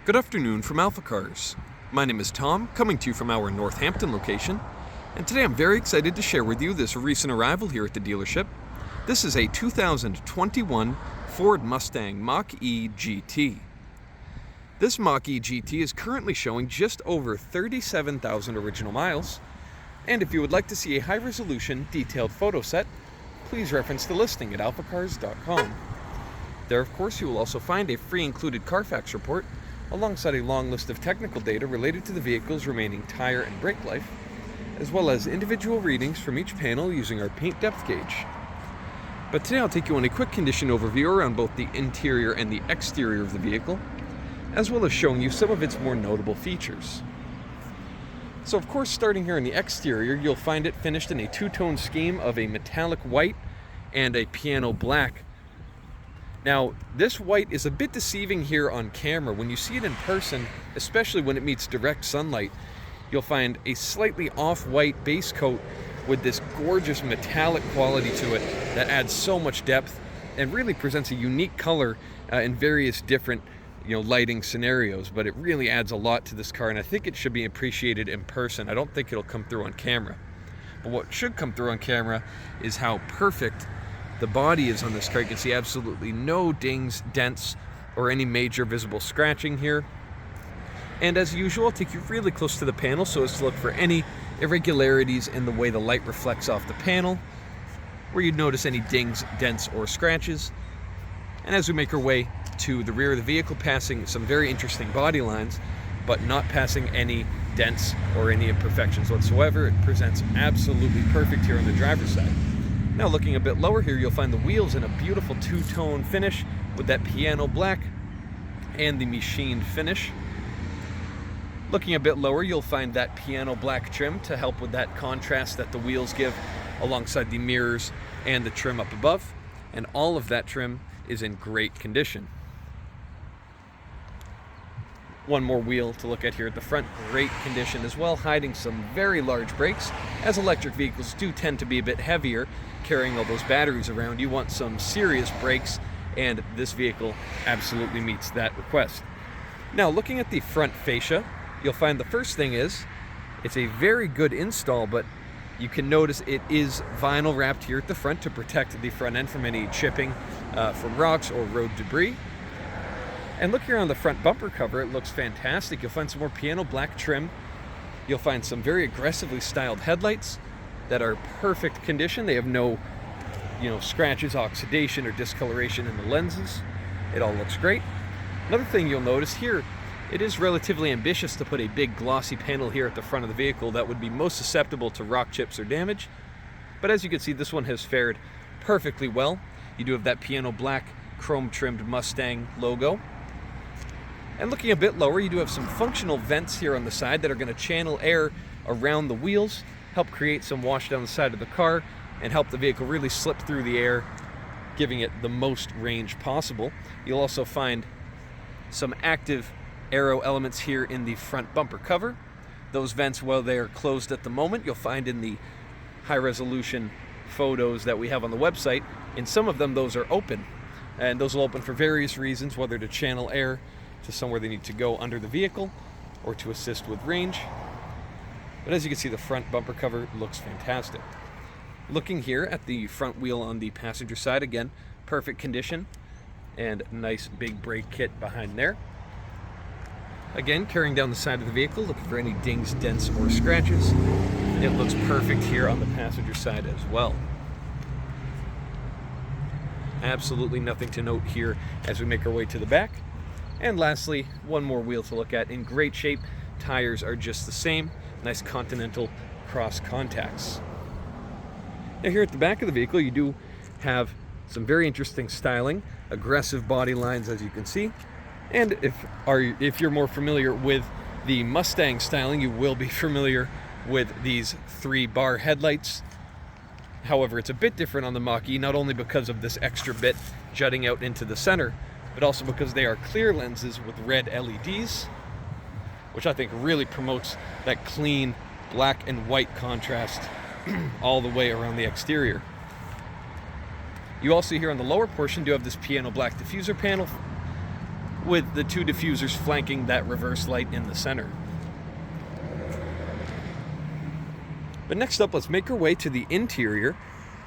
Good afternoon from AlphaCars. My name is Tom, coming to you from our Hampton location, and today I'm very excited to share with you this recent arrival here at the dealership. This is a 2021 Ford Mustang Mach-E GT. This Mach-E GT is currently showing just over 37,000 original miles, and if you would like to see a high-resolution detailed photo set, please reference the listing at alphacars.com. There, of course, you will also find a free included Carfax report alongside a long list of technical data related to the vehicle's remaining tire and brake life, as well as individual readings from each panel using our paint depth gauge. But today I'll take you on a quick condition overview around both the interior and the exterior of the vehicle, as well as showing you some of its more notable features. So of course, starting here in the exterior, you'll find it finished in a two-tone scheme of a metallic white and a piano black. Now, this white is a bit deceiving here on camera. When you see it in person, especially when it meets direct sunlight, you'll find a slightly off-white base coat with this gorgeous metallic quality to it that adds so much depth and really presents a unique color in various different lighting scenarios. But it really adds a lot to this car, and I think it should be appreciated in person. I don't think it'll come through on camera. But what should come through on camera is how perfect the body is on this car. You can see absolutely no dings, dents, or any major visible scratching here. And as usual, I'll take you really close to the panel so as to look for any irregularities in the way the light reflects off the panel, where you'd notice any dings, dents, or scratches. And as we make our way to the rear of the vehicle, passing some very interesting body lines, but not passing any dents or any imperfections whatsoever. It presents absolutely perfect here on the driver's side. Now looking a bit lower here, you'll find the wheels in a beautiful two-tone finish with that piano black and the machined finish. Looking a bit lower, you'll find that piano black trim to help with that contrast that the wheels give alongside the mirrors and the trim up above. And all of that trim is in great condition. One more wheel to look at here at the front, great condition as well, hiding some very large brakes, as electric vehicles do tend to be a bit heavier, carrying all those batteries around. You want some serious brakes, and this vehicle absolutely meets that request. Now, looking at the front fascia, you'll find the first thing is, it's a very good install, but you can notice it is vinyl wrapped here at the front to protect the front end from any chipping from rocks or road debris. And look here on the front bumper cover, it looks fantastic. You'll find some more piano black trim. You'll find some very aggressively styled headlights that are perfect condition. They have no, scratches, oxidation, or discoloration in the lenses. It all looks great. Another thing you'll notice here, it is relatively ambitious to put a big glossy panel here at the front of the vehicle that would be most susceptible to rock chips or damage. But as you can see, this one has fared perfectly well. You do have that piano black chrome trimmed Mustang logo. And looking a bit lower, you do have some functional vents here on the side that are going to channel air around the wheels, help create some wash down the side of the car, and help the vehicle really slip through the air, giving it the most range possible. You'll also find some active aero elements here in the front bumper cover. Those vents, while they are closed at the moment, you'll find in the high-resolution photos that we have on the website, in some of them those are open. And those will open for various reasons, whether to channel air to somewhere they need to go under the vehicle or to assist with range. But as you can see, the front bumper cover looks fantastic. Looking here at the front wheel on the passenger side, again, perfect condition and nice big brake kit behind there. Again, carrying down the side of the vehicle, looking for any dings, dents, or scratches. It looks perfect here on the passenger side as well. Absolutely nothing to note here as we make our way to the back. And lastly, one more wheel to look at, in great shape. Tires are just the same. Nice Continental cross contacts. Now here at the back of the vehicle, you do have some very interesting styling, aggressive body lines as you can see. And if you're more familiar with the Mustang styling, you will be familiar with these 3-bar headlights. However, it's a bit different on the Mach-E, not only because of this extra bit jutting out into the center, but also because they are clear lenses with red LEDs, which I think really promotes that clean black and white contrast all the way around the exterior. You also here on the lower portion do have this piano black diffuser panel with the two diffusers flanking that reverse light in the center. But next up, let's make our way to the interior.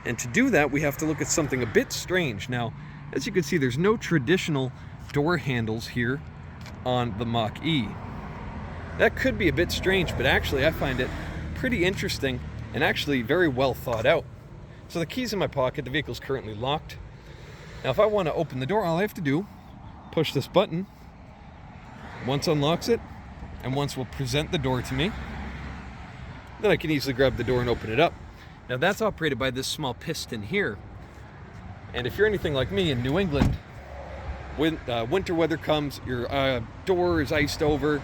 And to do that, we have to look at something a bit strange. Now, as you can see, there's no traditional door handles here on the Mach-E. That could be a bit strange, but actually I find it pretty interesting and actually very well thought out. So the key's in my pocket, the vehicle's currently locked. Now if I want to open the door, all I have to do, push this button. Once unlocks it, and once will present the door to me. Then I can easily grab the door and open it up. Now that's operated by this small piston here. And if you're anything like me in New England, when winter weather comes, your door is iced over,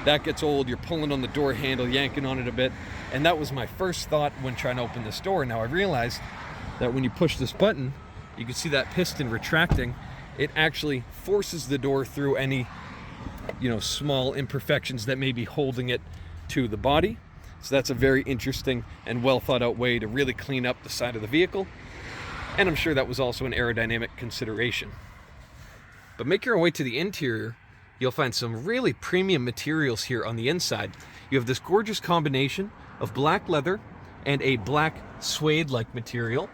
that gets old, you're pulling on the door handle, yanking on it a bit. And that was my first thought when trying to open this door. Now I realized that when you push this button, you can see that piston retracting. It actually forces the door through any, small imperfections that may be holding it to the body. So that's a very interesting and well thought out way to really clean up the side of the vehicle. And I'm sure that was also an aerodynamic consideration. But make your way to the interior, you'll find some really premium materials here on the inside. You have this gorgeous combination of black leather and a black suede-like material.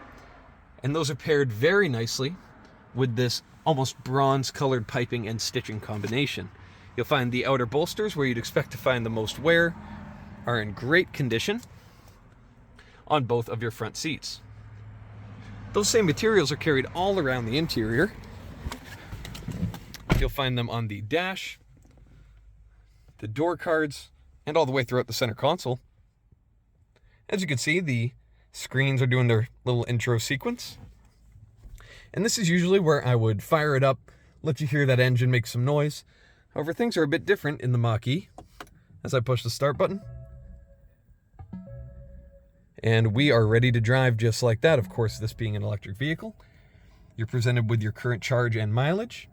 And those are paired very nicely with this almost bronze-colored piping and stitching combination. You'll find the outer bolsters, where you'd expect to find the most wear, are in great condition on both of your front seats. Those same materials are carried all around the interior. You'll find them on the dash, the door cards, and all the way throughout the center console. As you can see, the screens are doing their little intro sequence. And this is usually where I would fire it up, let you hear that engine make some noise. However, things are a bit different in the Mach-E. As I push the start button, and we are ready to drive just like that. Of course, this being an electric vehicle, you're presented with your current charge and mileage.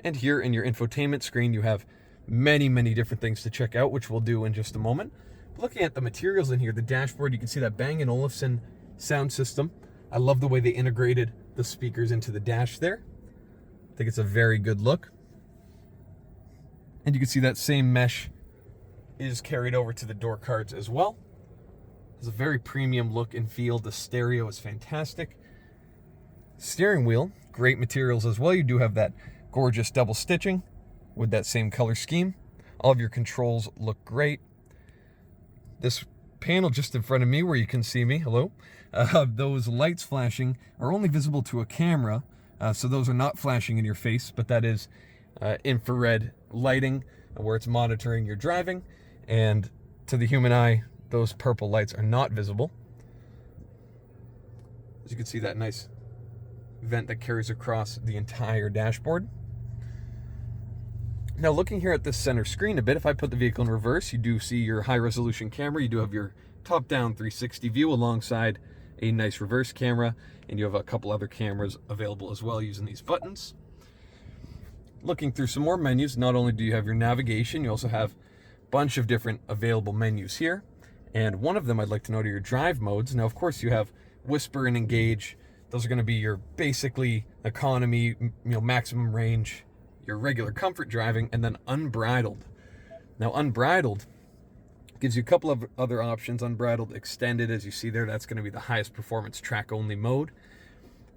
And here in your infotainment screen, you have many, many different things to check out, which we'll do in just a moment. But looking at the materials in here, the dashboard, you can see that Bang & Olufsen sound system. I love the way they integrated the speakers into the dash there. I think it's a very good look. And you can see that same mesh is carried over to the door cards as well. It's a very premium look and feel. The stereo is fantastic. Steering wheel, great materials as well. You do have that gorgeous double stitching with that same color scheme. All of your controls look great. This panel just in front of me where you can see me, hello, those lights flashing are only visible to a camera, so those are not flashing in your face, but that is infrared lighting where it's monitoring your driving, and to the human eye, those purple lights are not visible. As you can see, that nice vent that carries across the entire dashboard. Now looking here at this center screen a bit, if I put the vehicle in reverse, you do see your high resolution camera. You do have your top-down 360 view alongside a nice reverse camera, and you have a couple other cameras available as well using these buttons. Looking through some more menus, not only do you have your navigation, you also have a bunch of different available menus here. And one of them I'd like to note are your drive modes. Now, of course, you have Whisper and Engage. Those are going to be your basically economy, maximum range, your regular comfort driving, and then Unbridled. Now, Unbridled gives you a couple of other options. Unbridled Extended, as you see there, that's going to be the highest performance track-only mode.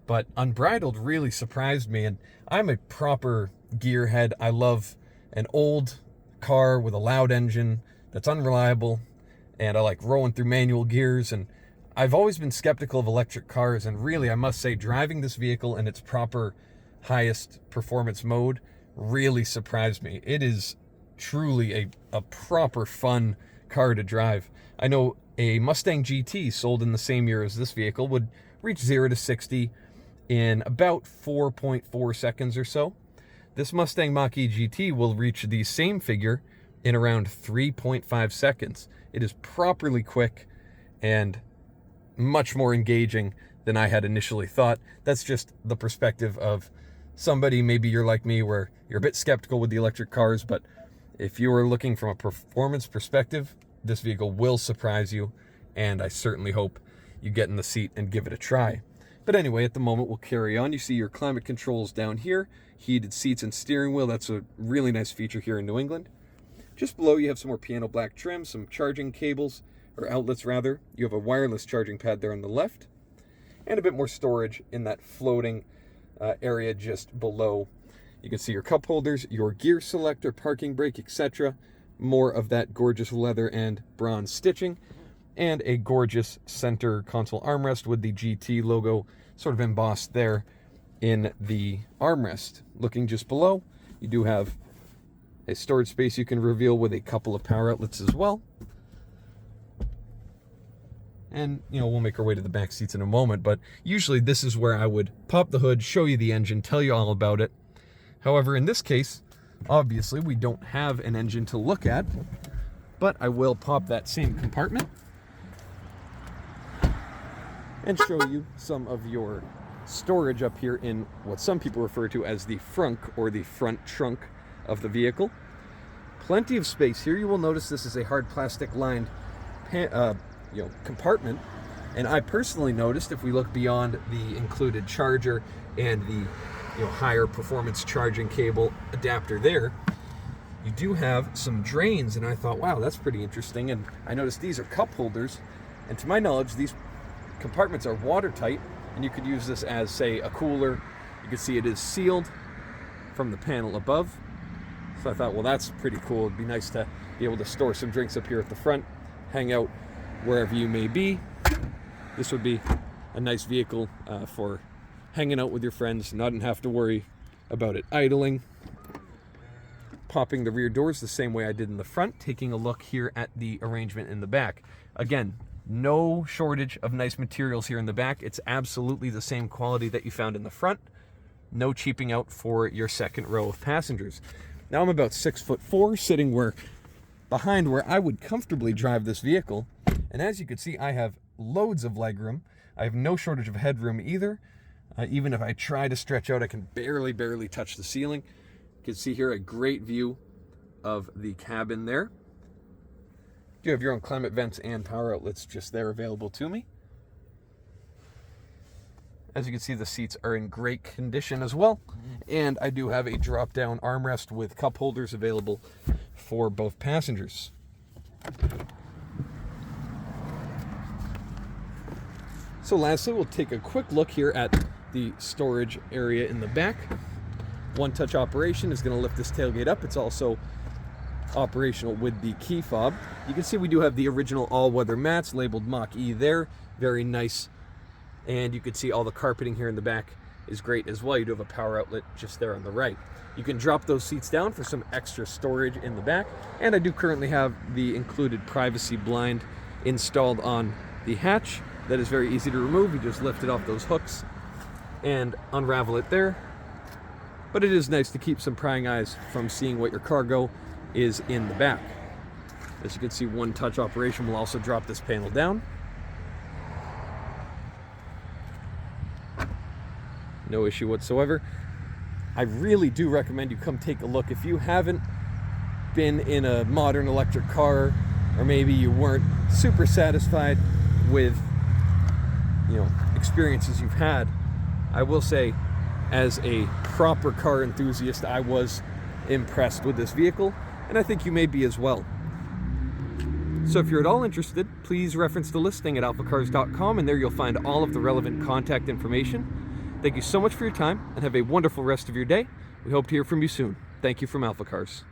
But Unbridled really surprised me, and I'm a proper gearhead. I love an old car with a loud engine that's unreliable, and I like rolling through manual gears, and I've always been skeptical of electric cars, and really, I must say, driving this vehicle in its proper highest performance mode really surprised me. It is truly a proper fun car to drive. I know a Mustang GT sold in the same year as this vehicle would reach 0 to 60 in about 4.4 seconds or so. This Mustang Mach-E GT will reach the same figure in around 3.5 seconds. It is properly quick and much more engaging than I had initially thought. That's just the perspective of somebody, maybe you're like me, where you're a bit skeptical with the electric cars, but if you are looking from a performance perspective, this vehicle will surprise you, and I certainly hope you get in the seat and give it a try. But anyway, at the moment, we'll carry on. You see your climate controls down here, heated seats and steering wheel. That's a really nice feature here in New England. Just below, you have some more piano black trim, some charging cables, or outlets rather. You have a wireless charging pad there on the left, and a bit more storage in that floating area just below. You can see your cup holders, your gear selector, parking brake, etc. More of that gorgeous leather and bronze stitching, and a gorgeous center console armrest with the GT logo sort of embossed there in the armrest. Looking just below, you do have a storage space you can reveal with a couple of power outlets as well. And, you know, we'll make our way to the back seats in a moment, but usually this is where I would pop the hood, show you the engine, tell you all about it. However, in this case, obviously we don't have an engine to look at, but I will pop that same compartment and show you some of your storage up here in what some people refer to as the frunk, or the front trunk of the vehicle. Plenty of space here. You will notice this is a hard plastic lined compartment, and I personally noticed, if we look beyond the included charger and the higher performance charging cable adapter there, you do have some drains, and I thought, wow, that's pretty interesting. And I noticed these are cup holders, and to my knowledge these compartments are watertight, and you could use this as, say, a cooler. You can see it is sealed from the panel above. So I thought, well, that's pretty cool. It'd be nice to be able to store some drinks up here at the front, hang out wherever you may be. This would be a nice vehicle for hanging out with your friends, not have to worry about it idling. Popping the rear doors the same way I did in the front, taking a look here at the arrangement in the back. Again, no shortage of nice materials here in the back. It's absolutely the same quality that you found in the front. No cheaping out for your second row of passengers. Now I'm about 6'4", sitting behind where I would comfortably drive this vehicle. And as you can see, I have loads of legroom. I have no shortage of headroom either. Even if I try to stretch out, I can barely touch the ceiling. You can see here a great view of the cabin there. You have your own climate vents and power outlets just there available to me. As you can see, the seats are in great condition as well. And I do have a drop-down armrest with cup holders available for both passengers. So lastly, we'll take a quick look here at the storage area in the back. One-touch operation is going to lift this tailgate up. It's also operational with the key fob. You can see we do have the original all-weather mats labeled Mach-E there. Very nice. And you can see all the carpeting here in the back is great as well. You do have a power outlet just there on the right. You can drop those seats down for some extra storage in the back. And I do currently have the included privacy blind installed on the hatch. That is very easy to remove. You just lift it off those hooks and unravel it there. But it is nice to keep some prying eyes from seeing what your cargo is in the back. As you can see, one-touch operation will also drop this panel down. No issue whatsoever. I really do recommend you come take a look. If you haven't been in a modern electric car, or maybe you weren't super satisfied with experiences you've had, I will say, as a proper car enthusiast, I was impressed with this vehicle, and I think you may be as well. So if you're at all interested, please reference the listing at alphacars.com, and there you'll find all of the relevant contact information. Thank you so much for your time, and have a wonderful rest of your day. We hope to hear from you soon. Thank you from AlphaCars.